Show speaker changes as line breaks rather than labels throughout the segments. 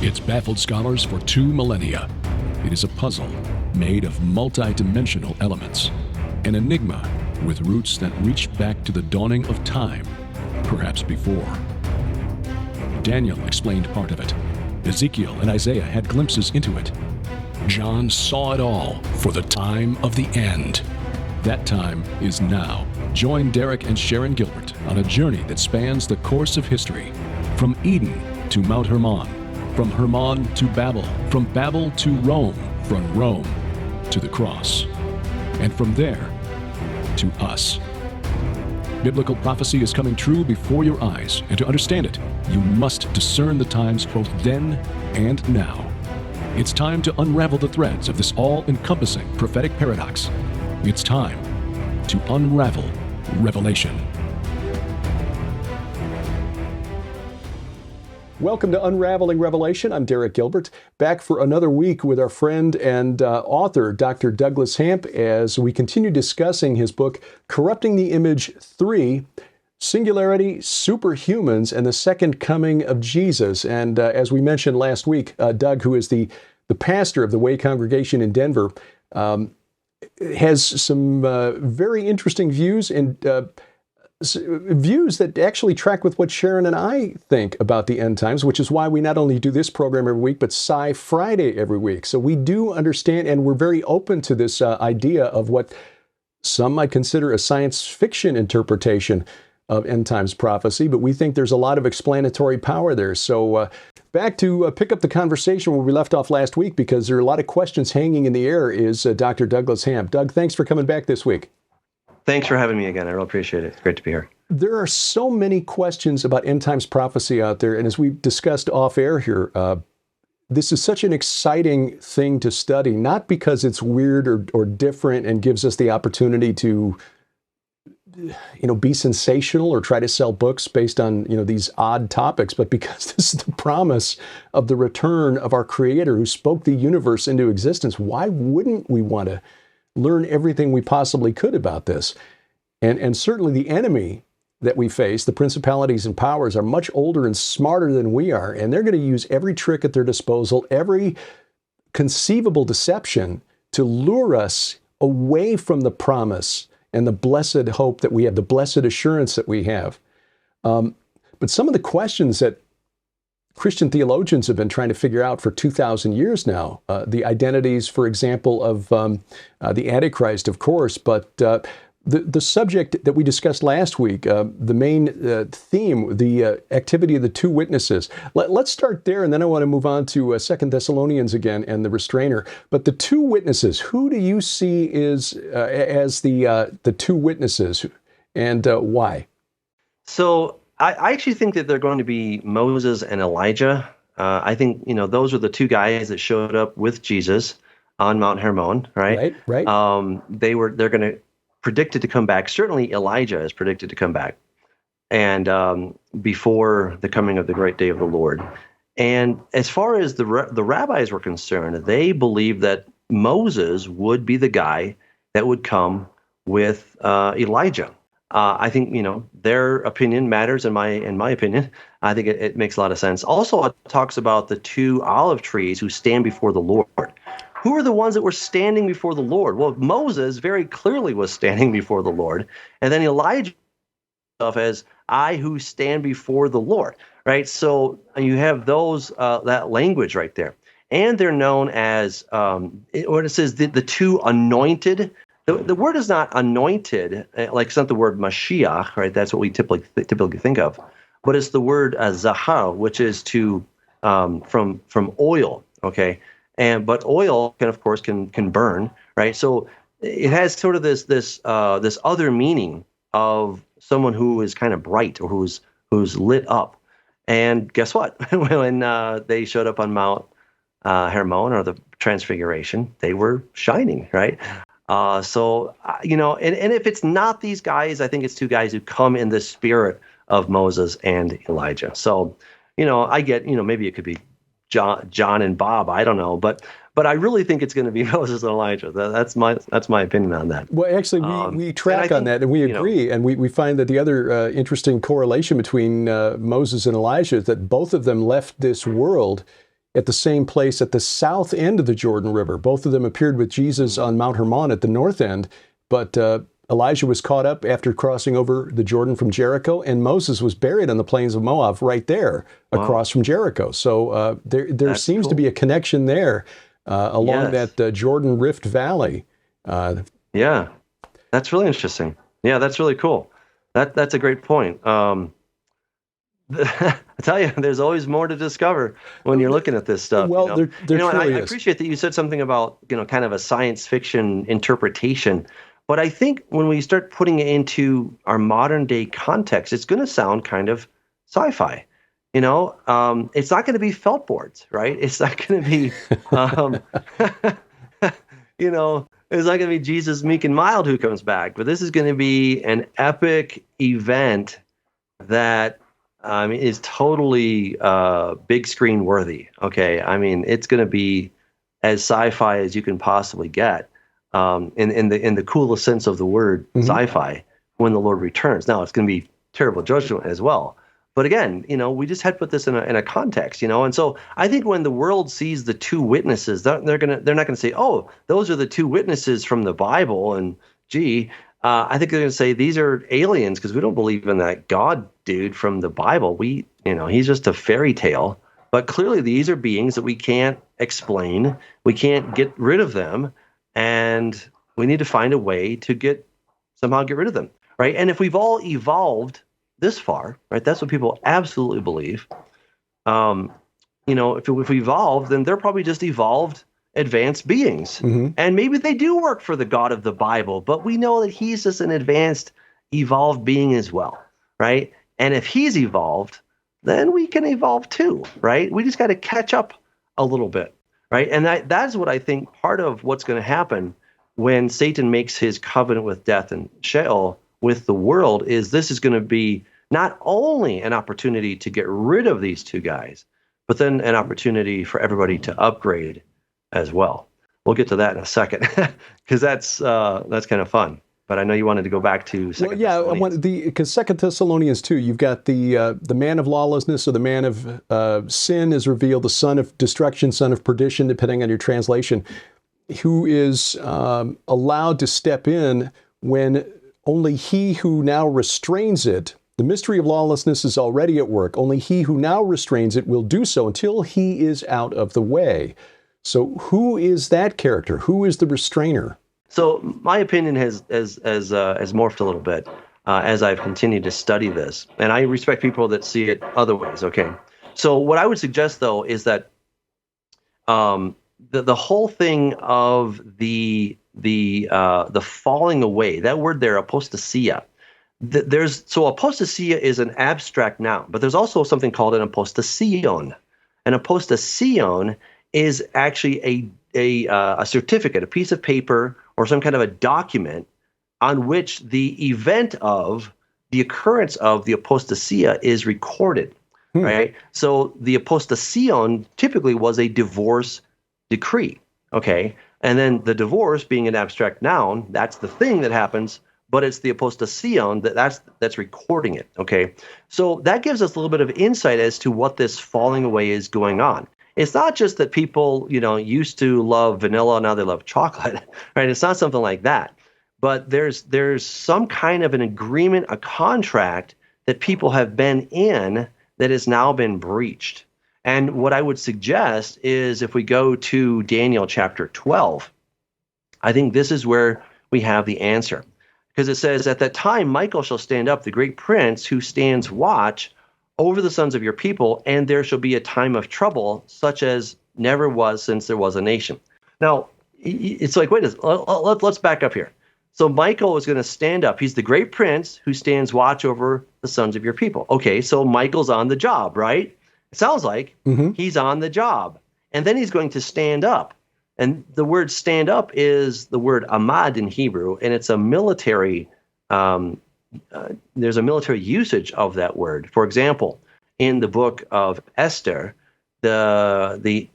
It's baffled scholars for 2 millennia. It is a puzzle made of multi-dimensional elements, an enigma with roots that reach back to the dawning of time, perhaps before. Daniel explained part of it. Ezekiel and Isaiah had glimpses into it. John saw it all for the time of the end. That time is now. Join Derek and Sharon Gilbert on a journey that spans the course of history, from Eden to Mount Hermon, from Hermon to Babel, from Babel to Rome, from Rome to the cross, and from there to us. Biblical prophecy is coming true before your eyes, and to understand it, you must discern the times both then and now. It's time to unravel the threads of this all-encompassing prophetic paradox. It's time to unravel Revelation.
Welcome to Unraveling Revelation. I'm Derek Gilbert, back for another week with our friend and author, Dr. Douglas Hamp, as we continue discussing his book, Corrupting the Image 3, Singularity, Superhumans, and the Second Coming of Jesus. And as we mentioned last week, Doug, who is the pastor of the Way Congregation in Denver, has some very interesting views and views that actually track with what Sharon and I think about the end times, which is why we not only do this program every week, but Sci Friday every week. So we do understand, and we're very open to this idea of what some might consider a science fiction interpretation of end times prophecy, but we think there's a lot of explanatory power there. So back to pick up the conversation where we left off last week, because there are a lot of questions hanging in the air, is Dr. Douglas Hamp. Doug, thanks for coming back this week.
Thanks for having me again. I really appreciate it. It's great to be here.
There are so many questions about end times prophecy out there, and as we discussed off air here, this is such an exciting thing to study, not because it's weird or different and gives us the opportunity to be sensational or try to sell books based on, these odd topics, but because this is the promise of the return of our Creator who spoke the universe into existence. Why wouldn't we want to learn everything we possibly could about this? And certainly the enemy that we face, the principalities and powers, are much older and smarter than we are, and they're going to use every trick at their disposal, every conceivable deception to lure us away from the promise and the blessed hope that we have, the blessed assurance that we have. But some of the questions that Christian theologians have been trying to figure out for 2,000 years now, the identities, for example, of the Antichrist, of course, but the subject that we discussed last week, the main theme, the activity of the two witnesses. Let's start there, and then I want to move on to 2 Thessalonians again and the Restrainer. But the two witnesses, who do you see as the two witnesses, and why?
So I actually think that they're going to be Moses and Elijah. I think, those are the two guys that showed up with Jesus on Mount Hermon, right?
Right.
They're going to predicted to come back. Certainly Elijah is predicted to come back, and before the coming of the great day of the Lord. And as far as the rabbis were concerned, they believed that Moses would be the guy that would come with Elijah. I think their opinion matters. In my opinion, I think it makes a lot of sense. Also, it talks about the two olive trees who stand before the Lord. Who are the ones that were standing before the Lord? Well, Moses very clearly was standing before the Lord, and then Elijah as I who stand before the Lord. Right. So you have those that language right there, and they're known as when it says the two anointed. The word is not anointed, like it's not the word Mashiach, right? That's what we typically think of, but it's the word zahar, which is to from oil. Okay, but oil can burn, right? So it has sort of this other meaning of someone who is kind of bright or who's lit up. And guess what? When they showed up on Mount Hermon, or the Transfiguration, they were shining, right? And if it's not these guys, I think it's two guys who come in the spirit of Moses and Elijah. So, I get, maybe it could be John and Bob, I don't know, but I really think it's going to be Moses and Elijah. That's my opinion on that.
Well, actually, we track on that, and we agree, and we find that the other interesting correlation between Moses and Elijah is that both of them left this world at the same place at the south end of the Jordan River. Both of them appeared with Jesus on Mount Hermon at the north end, but Elijah was caught up after crossing over the Jordan from Jericho, and Moses was buried on the plains of Moab right there across from Jericho. So there seems to be a connection there along that Jordan Rift Valley.
Yeah, that's really interesting. Yeah, that's really cool. That's a great point. I tell you, there's always more to discover when you're looking at this stuff.
Well, there truly
I
is.
appreciate that you said something about, kind of a science fiction interpretation. But I think when we start putting it into our modern day context, it's going to sound kind of sci-fi. It's not going to be felt boards, right? It's not going to be, it's not going to be Jesus meek and mild who comes back. But this is going to be an epic event that is totally big screen worthy. Okay, it's going to be as sci-fi as you can possibly get, in the coolest sense of the word, sci-fi. When the Lord returns, now it's going to be terrible judgment as well. But again, we just had to put this in a context, and so I think when the world sees the two witnesses, they're not going to say, "Oh, those are the two witnesses from the Bible," and I think they're going to say these are aliens because we don't believe in that God dude from the Bible. He's just a fairy tale. But clearly these are beings that we can't explain. We can't get rid of them. And we need to find a way to somehow get rid of them, right? And if we've all evolved this far, right, that's what people absolutely believe. If we evolved, then they're probably just evolved advanced beings. And maybe they do work for the God of the Bible, but we know that he's just an advanced, evolved being as well, right? And if he's evolved, then we can evolve too, right? We just got to catch up a little bit, right? And that's what I think part of what's going to happen when Satan makes his covenant with death and Sheol with the world is this is going to be not only an opportunity to get rid of these two guys, but then an opportunity for everybody to upgrade as well. We'll get to that in a second because that's kind of fun. But I know you wanted to go back to
because 2 Thessalonians 2, you've got the man of lawlessness or the man of sin is revealed, the son of destruction, son of perdition, depending on your translation, who is allowed to step in when only he who now restrains it. The mystery of lawlessness is already at work. Only he who now restrains it will do so until he is out of the way. So who is that character? Who is the restrainer?
So my opinion has morphed a little bit as I've continued to study this, and I respect people that see it other ways. Okay, so what I would suggest though is that the whole thing of the falling away, that word there, apostasia. Apostasia is an abstract noun, but there's also something called an apostasion. An apostasion is actually a certificate, a piece of paper, or some kind of a document on which the event of the occurrence of the apostasia is recorded, right? So the apostasion typically was a divorce decree, okay? And then the divorce being an abstract noun, that's the thing that happens, but it's the apostasion that's recording it, okay? So that gives us a little bit of insight as to what this falling away is going on. It's not just that people, used to love vanilla, now they love chocolate, right? It's not something like that. But there's some kind of an agreement, a contract that people have been in that has now been breached. And what I would suggest is if we go to Daniel chapter 12, I think this is where we have the answer. Because it says, at that time, Michael shall stand up, the great prince who stands watch over the sons of your people, and there shall be a time of trouble, such as never was since there was a nation. Now, it's like, wait, let's back up here. So Michael is going to stand up. He's the great prince who stands watch over the sons of your people. Okay, so Michael's on the job, right? It sounds like he's on the job. And then he's going to stand up. And the word stand up is the word amad in Hebrew, and it's a military there's a military usage of that word. For example, in the book of Esther, the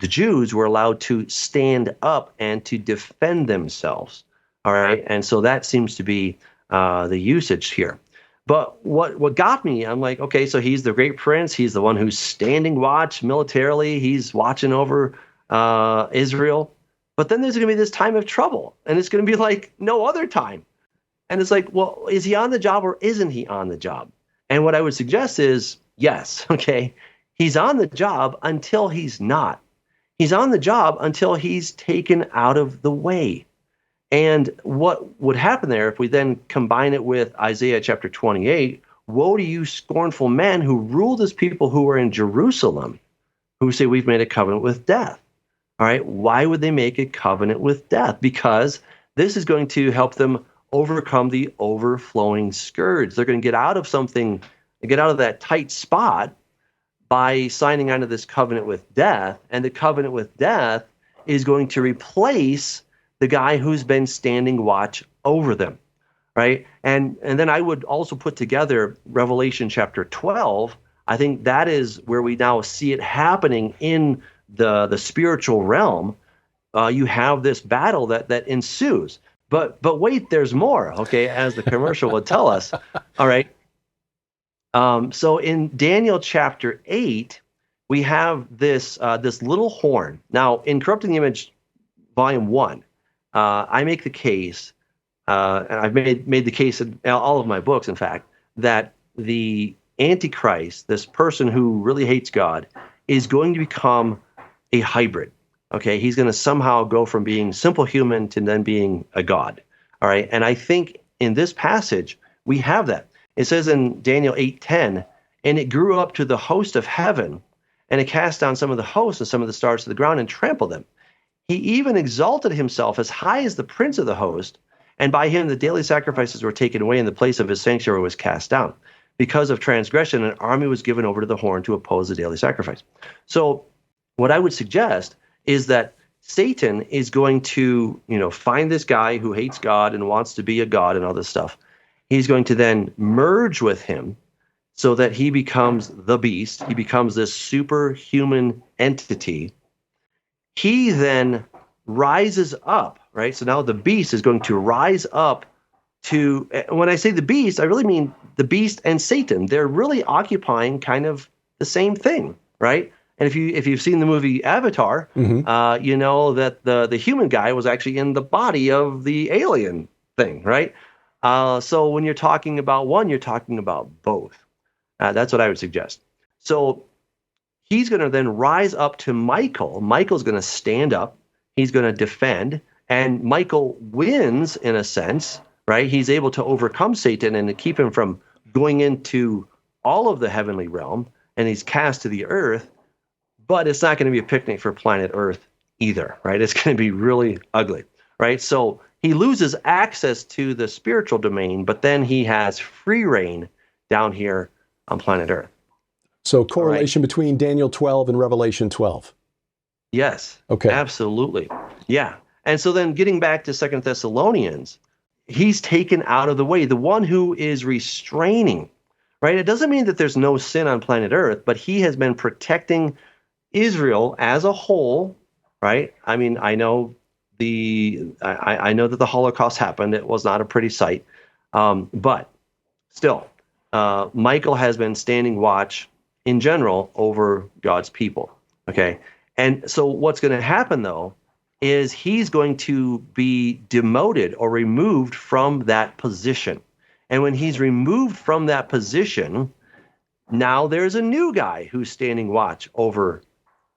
Jews were allowed to stand up and to defend themselves. All right, and so that seems to be the usage here. But what got me, I'm like, okay, so he's the great prince. He's the one who's standing watch militarily. He's watching over Israel. But then there's going to be this time of trouble, and it's going to be like no other time. And it's like, well, is he on the job or isn't he on the job? And what I would suggest is yes, okay, he's on the job until he's not. He's on the job until he's taken out of the way. And what would happen there if we then combine it with Isaiah chapter 28? Woe to you, scornful men who rule this people who are in Jerusalem, who say we've made a covenant with death. All right, why would they make a covenant with death? Because this is going to help them overcome the overflowing scourge. They're going to get out of something, get out of that tight spot by signing onto this covenant with death. And the covenant with death is going to replace the guy who's been standing watch over them, right? And then I would also put together Revelation chapter 12. I think that is where we now see it happening in the spiritual realm. You have this battle that ensues. But wait, there's more, okay, as the commercial would tell us. All right. So in Daniel chapter 8, we have this little horn. Now, in Corrupting the Image, volume 1, I make the case, and I've made the case in all of my books, in fact, that the Antichrist, this person who really hates God, is going to become a hybrid. Okay, he's going to somehow go from being simple human to then being a god. All right, and I think in this passage we have that. It says in Daniel 8:10, and it grew up to the host of heaven, and it cast down some of the hosts and some of the stars to the ground and trampled them. He even exalted himself as high as the prince of the host, and by him the daily sacrifices were taken away, and the place of his sanctuary was cast down. Because of transgression, an army was given over to the horn to oppose the daily sacrifice. So what I would suggest is that Satan is going to, find this guy who hates God and wants to be a god and all this stuff. He's going to then merge with him so that he becomes the beast. He becomes this superhuman entity. He then rises up, right? So now the beast is going to rise up to, when I say the beast, I really mean the beast and Satan. They're really occupying kind of the same thing, right? And if you've seen the movie Avatar, you know that the human guy was actually in the body of the alien thing, right? So when you're talking about one, you're talking about both. That's what I would suggest. So he's going to then rise up to Michael. Michael's going to stand up. He's going to defend. And Michael wins in a sense, right? He's able to overcome Satan and to keep him from going into all of the heavenly realm. And he's cast to the earth. But it's not going to be a picnic for planet Earth either, right? It's going to be really ugly, right? So he loses access to the spiritual domain, but then he has free reign down here on planet Earth.
So correlation between Daniel 12 and Revelation 12.
Yes.
Okay.
Absolutely. Yeah. And so then getting back to 2 Thessalonians, he's taken out of the way, the one who is restraining, right? It doesn't mean that there's no sin on planet Earth, but he has been protecting Israel as a whole, right? I mean, I know I know that the Holocaust happened. It was not a pretty sight, but still, Michael has been standing watch in general over God's people. Okay, and so what's going to happen though is he's going to be demoted or removed from that position, and when he's removed from that position, now there's a new guy who's standing watch over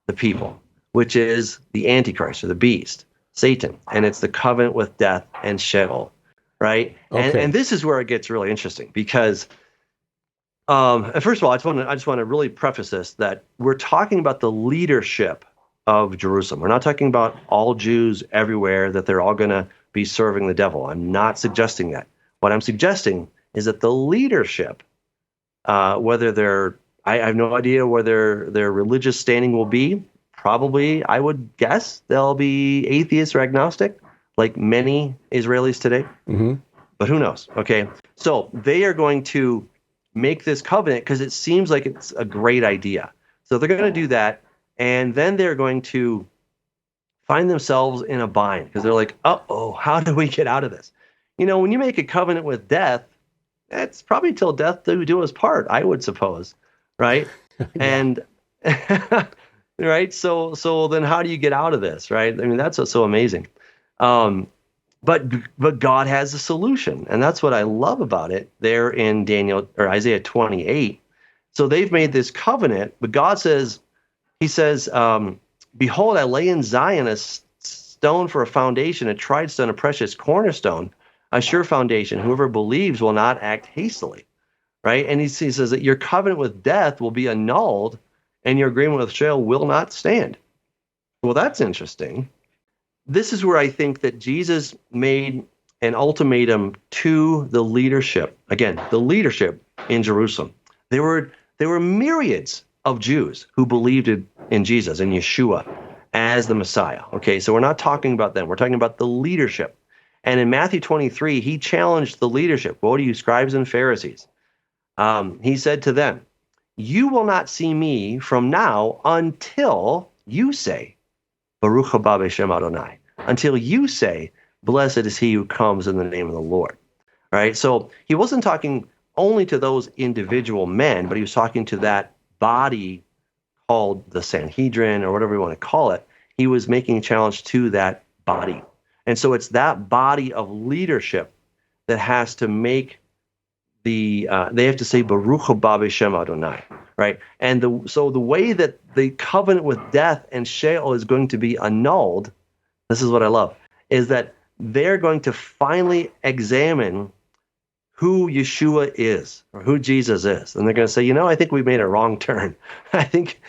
the people, which is the Antichrist or the beast, Satan, and it's the covenant with death and Sheol, right? Okay. And this is where it gets really interesting because, first of all, I just want to really preface this that we're talking about the leadership of Jerusalem. We're not talking about all Jews everywhere that they're all going to be serving the devil. I'm not suggesting that. What I'm suggesting is that the leadership, whether I have no idea whether their religious standing will be. Probably, I would guess they'll be atheist or agnostic, like many Israelis today. Mm-hmm. But who knows? Okay, so they are going to make this covenant because it seems like it's a great idea. So they're going to do that, and then they're going to find themselves in a bind because they're like, "Uh-oh, how do we get out of this?" When you make a covenant with death, it's probably till death do us part, I would suppose, right? And right, so then how do you get out of this, right? I mean, that's what's so amazing. But God has a solution, and that's what I love about it. There in Daniel or Isaiah 28, so they've made this covenant, but God says, He says, "Behold, I lay in Zion a stone for a foundation, a tried stone, a precious cornerstone, a sure foundation. Whoever believes will not act hastily." Right, and he says that your covenant with death will be annulled, and your agreement with Sheol will not stand. Well, that's interesting. This is where I think that Jesus made an ultimatum to the leadership. Again, the leadership in Jerusalem. There were myriads of Jews who believed in Jesus and Yeshua as the Messiah. Okay, so we're not talking about them. We're talking about the leadership. And in Matthew 23, he challenged the leadership. Woe to you, scribes and Pharisees. He said to them, "You will not see me from now until you say, Baruch haba b'shem Adonai," until you say, "Blessed is he who comes in the name of the Lord." All right. So he wasn't talking only to those individual men, but he was talking to that body called the Sanhedrin or whatever you want to call it. He was making a challenge to that body. And so it's that body of leadership that has to make they have to say Baruch haba b'shem Adonai, right? And so the way that the covenant with death and Sheol is going to be annulled, this is what I love, is that they're going to finally examine who Yeshua is or who Jesus is, and they're going to say, I think we made a wrong turn. I think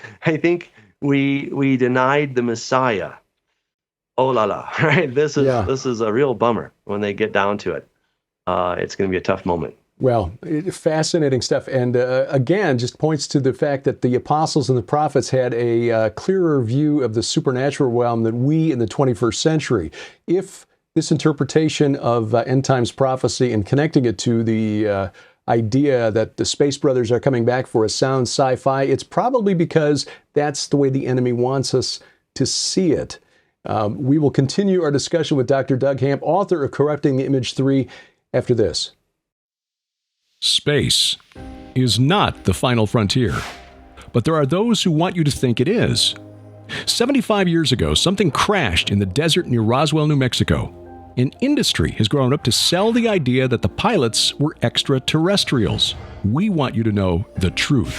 we denied the Messiah. Oh la la, right? This is a real bummer when they get down to it. It's going to be a tough moment.
Well, fascinating stuff. And again, just points to the fact that the apostles and the prophets had a clearer view of the supernatural realm than we in the 21st century. If this interpretation of end times prophecy and connecting it to the idea that the Space Brothers are coming back for a sound sci-fi, it's probably because that's the way the enemy wants us to see it. We will continue our discussion with Dr. Doug Hamp, author of Corrupting the Image 3, after this.
Space is not the final frontier, but there are those who want you to think it is. 75 years ago, something crashed in the desert near Roswell, New Mexico. An industry has grown up to sell the idea that the pilots were extraterrestrials. We want you to know the truth.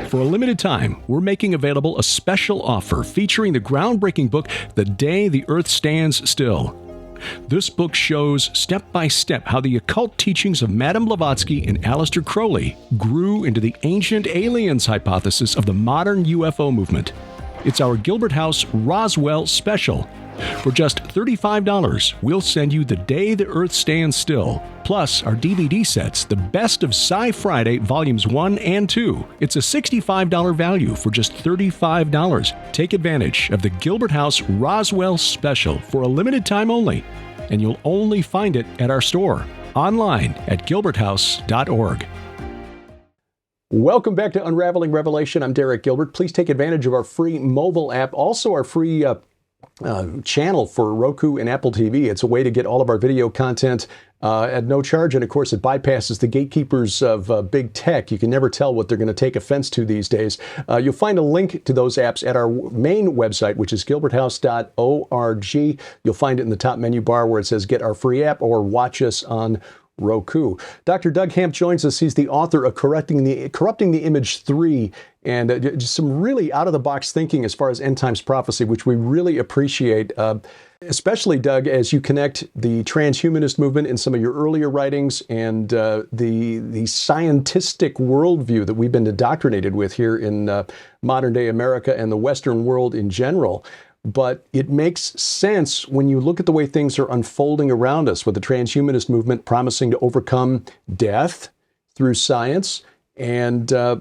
For a limited time, we're making available a special offer featuring the groundbreaking book, The Day the Earth Stands Still. This book shows step by step how the occult teachings of Madame Blavatsky and Aleister Crowley grew into the ancient aliens hypothesis of the modern UFO movement. It's our Gilbert House Roswell special. For just $35, we'll send you The Day the Earth Stands Still, plus our DVD sets, The Best of Sci Friday Volumes 1 and 2. It's a $65 value for just $35. Take advantage of the Gilbert House Roswell special for a limited time only, and you'll only find it at our store, online at gilberthouse.org.
Welcome back to Unraveling Revelation. I'm Derek Gilbert. Please take advantage of our free mobile app, also our free channel for Roku and Apple TV. It's a way to get all of our video content at no charge, and of course it bypasses the gatekeepers of big tech. You can never tell what they're going to take offense to these days. You'll find a link to those apps at our main website, which is gilberthouse.org. You'll find it in the top menu bar where it says get our free app or watch us on Roku. Dr. Doug Hamp joins us. He's the author of Corrupting the Image 3, and just some really out-of-the-box thinking as far as end times prophecy, which we really appreciate, especially, Doug, as you connect the transhumanist movement in some of your earlier writings and the scientistic worldview that we've been indoctrinated with here in modern-day America and the Western world in general. But it makes sense when you look at the way things are unfolding around us, with the transhumanist movement promising to overcome death through science, and the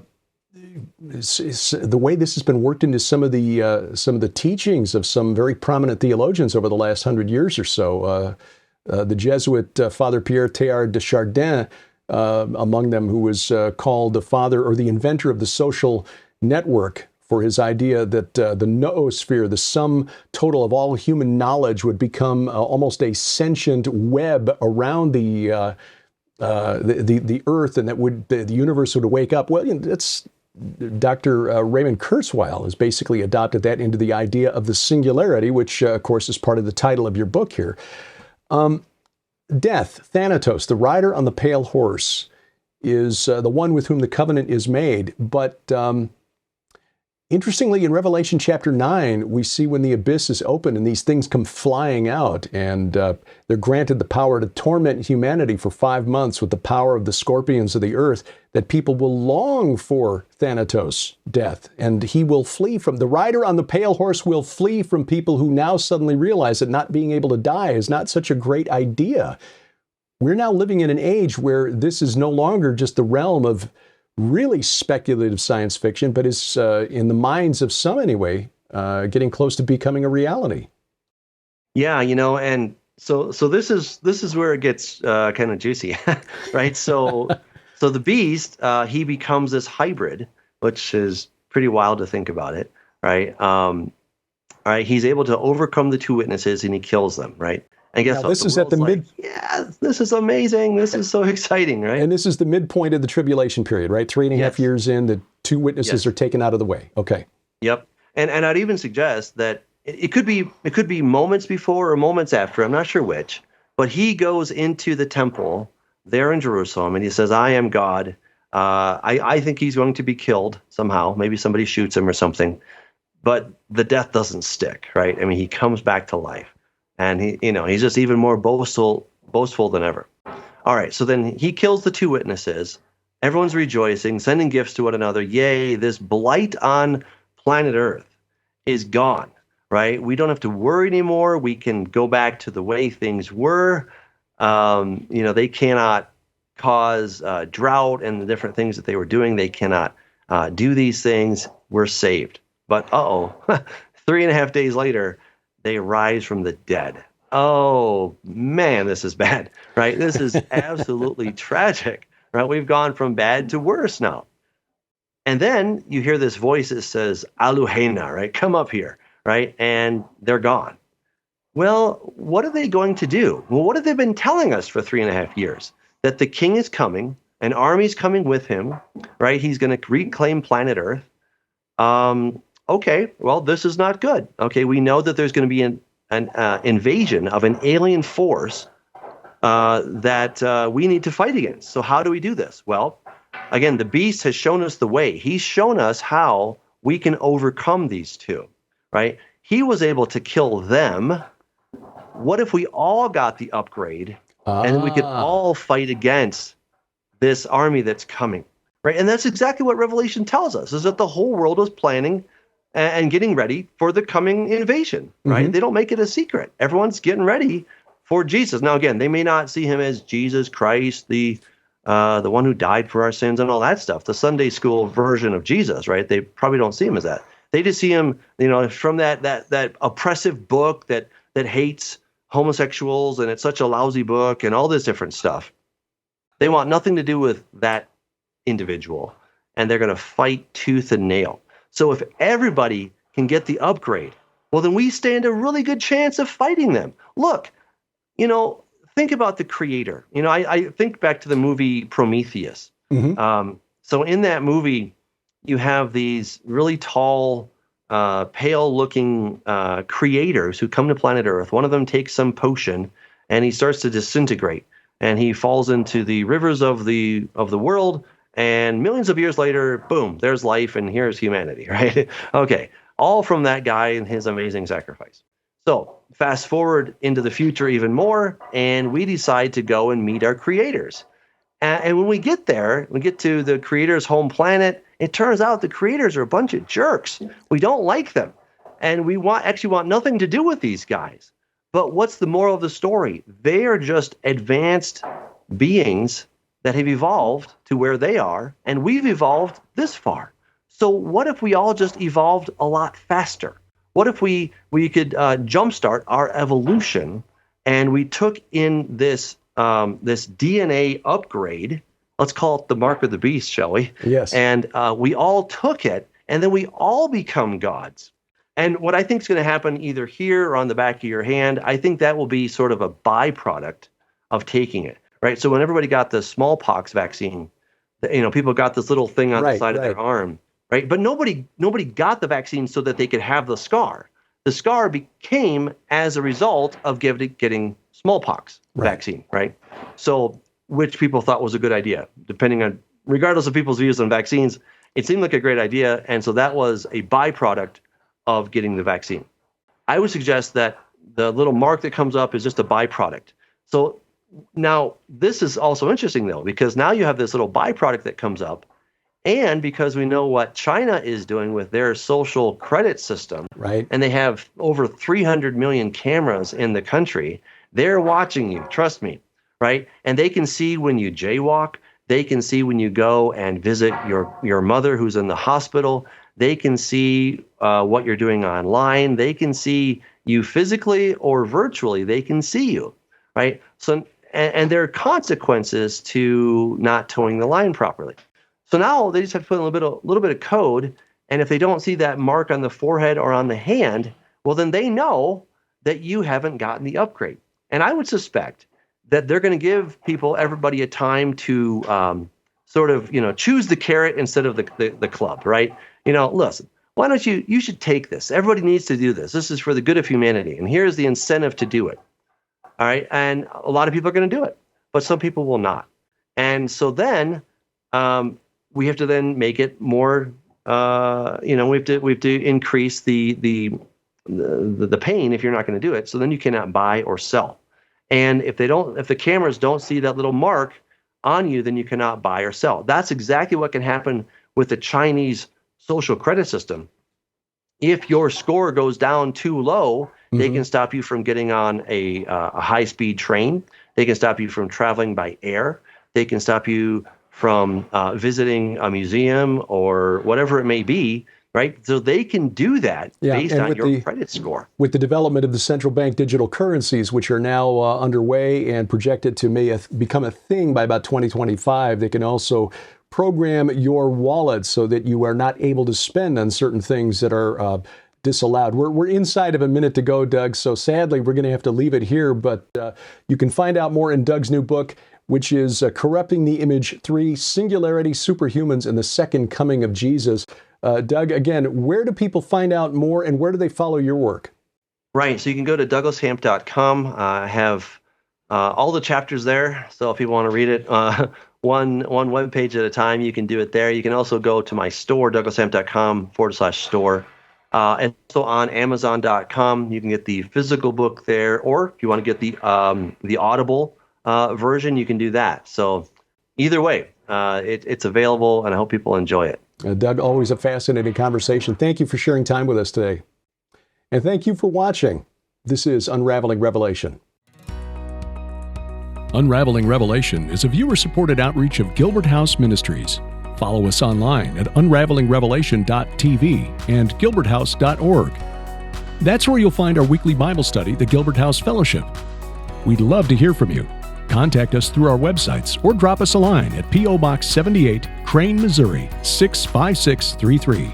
way this has been worked into some of the teachings of some very prominent theologians over the last 100 years or so. The Jesuit Father Pierre Teilhard de Chardin, among them, who was called the father or the inventor of the social network, for his idea that the noosphere, the sum total of all human knowledge, would become almost a sentient web around the the Earth, and that the universe would wake up. Well, that's Dr. Raymond Kurzweil has basically adopted that into the idea of the singularity, which, of course, is part of the title of your book here. Death, Thanatos, the rider on the pale horse, is the one with whom the covenant is made. But interestingly, in Revelation chapter 9, we see when the abyss is open and these things come flying out, and they're granted the power to torment humanity for 5 months with the power of the scorpions of the earth, that people will long for Thanatos, death, and he will flee from, the rider on the pale horse will flee from people who now suddenly realize that not being able to die is not such a great idea. We're now living in an age where this is no longer just the realm of really speculative science fiction, but is, in the minds of some anyway, getting close to becoming a reality.
Yeah, and so this is where it gets kind of juicy, right? So the beast, he becomes this hybrid, which is pretty wild to think about it, right? All right, he's able to overcome the two witnesses and he kills them, right? And guess what?
This is at the
yeah, this is amazing. This is so exciting, right?
And this is the midpoint of the tribulation period, right? 3.5 years in, the two witnesses are taken out of the way. Okay.
Yep. And I'd even suggest that it could be moments before or moments after. I'm not sure which, but he goes into the temple there in Jerusalem and he says, "I am God." I think he's going to be killed somehow. Maybe somebody shoots him or something, but the death doesn't stick, right? I mean, he comes back to life. And he's just even more boastful than ever. All right, so then he kills the two witnesses. Everyone's rejoicing, sending gifts to one another. Yay, this blight on planet Earth is gone, right? We don't have to worry anymore. We can go back to the way things were. They cannot cause drought and the different things that they were doing. They cannot do these things. We're saved. But 3.5 days later, they rise from the dead. Oh, man, this is bad, right? This is absolutely tragic, right? We've gone from bad to worse now. And then you hear this voice that says, Aluhena, right? Come up here, right? And they're gone. Well, what are they going to do? Well, what have they been telling us for 3.5 years? That the king is coming, an army's coming with him, right? He's going to reclaim planet Earth. Okay, well, this is not good. Okay, we know that there's going to be an invasion of an alien force that we need to fight against. So how do we do this? Well, again, the beast has shown us the way. He's shown us how we can overcome these two, right? He was able to kill them. What if we all got the upgrade and we could all fight against this army that's coming, right? And that's exactly what Revelation tells us, is that the whole world is planning and getting ready for the coming invasion, right? Mm-hmm. They don't make it a secret. Everyone's getting ready for Jesus. Now, again, they may not see him as Jesus Christ, the one who died for our sins and all that stuff, the Sunday school version of Jesus, right? They probably don't see him as that. They just see him, from that oppressive book that hates homosexuals, and it's such a lousy book and all this different stuff. They want nothing to do with that individual, and they're going to fight tooth and nail. So if everybody can get the upgrade, well, then we stand a really good chance of fighting them. Look, think about the creator. I think back to the movie Prometheus. Mm-hmm. So in that movie, you have these really tall, pale-looking creators who come to planet Earth. One of them takes some potion, and he starts to disintegrate, and he falls into the rivers of the world. And millions of years later, boom, there's life, and here's humanity, right? Okay, all from that guy and his amazing sacrifice. So fast forward into the future even more, and we decide to go and meet our creators. And when we get there, we get to the creator's home planet, it turns out the creators are a bunch of jerks. We don't like them. And we actually want nothing to do with these guys. But what's the moral of the story? They are just advanced beings that have evolved to where they are, and we've evolved this far. So what if we all just evolved a lot faster? What if we could jumpstart our evolution, and we took in this DNA upgrade? Let's call it the mark of the beast, shall we?
Yes.
And we all took it, and then we all become gods. And what I think is going to happen either here or on the back of your hand, I think that will be sort of a byproduct of taking it. right? So when everybody got the smallpox vaccine, people got this little thing on the side of their arm, right? But nobody got the vaccine so that they could have the scar. The scar became as a result of getting smallpox vaccine, right? So, which people thought was a good idea, regardless of people's views on vaccines, it seemed like a great idea. And so that was a byproduct of getting the vaccine. I would suggest that the little mark that comes up is just a byproduct. So now this is also interesting though, because now you have this little byproduct that comes up. And because we know what China is doing with their social credit system,
right?
And they have over 300 million cameras in the country, they're watching you, trust me, right? And they can see when you jaywalk, they can see when you go and visit your mother who's in the hospital, they can see what you're doing online, they can see you physically or virtually, they can see you, right? So, and there are consequences to not towing the line properly. So now they just have to put in a little bit of code, and if they don't see that mark on the forehead or on the hand, well, then they know that you haven't gotten the upgrade. And I would suspect that they're going to give everybody a time to choose the carrot instead of the club, right? Listen, why don't you should take this. Everybody needs to do this. This is for the good of humanity, and here's the incentive to do it. All right, and a lot of people are going to do it, but some people will not. And so then we have to then make it more. We have to increase the pain if you're not going to do it. So then you cannot buy or sell. And if the cameras don't see that little mark on you, then you cannot buy or sell. That's exactly what can happen with the Chinese social credit system. If your score goes down too low, they can stop you from getting on a high-speed train. They can stop you from traveling by air. They can stop you from visiting a museum or whatever it may be, right? So they can do that based on your credit score.
With the development of the central bank digital currencies, which are now underway and projected to become a thing by about 2025, they can also program your wallet so that you are not able to spend on certain things that are disallowed. We're inside of a minute to go, Doug, so sadly we're going to have to leave it here, but you can find out more in Doug's new book, which is Corrupting the Image 3, Singularity, Superhumans, and the Second Coming of Jesus. Doug, again, where do people find out more, and where do they follow your work?
Right, so you can go to douglashamp.com. I have all the chapters there, so if you want to read it one web page at a time, you can do it there. You can also go to my store, douglashamp.com/store. And so on Amazon.com, you can get the physical book there, or if you want to get the Audible version, you can do that. So either way, it's available, and I hope people enjoy it.
Doug, always a fascinating conversation. Thank you for sharing time with us today. And thank you for watching. This is Unraveling Revelation.
Unraveling Revelation is a viewer-supported outreach of Gilbert House Ministries. Follow us online at unravelingrevelation.tv and gilberthouse.org. That's where you'll find our weekly Bible study, the Gilbert House Fellowship. We'd love to hear from you. Contact us through our websites or drop us a line at P.O. Box 78, Crane, Missouri 65633.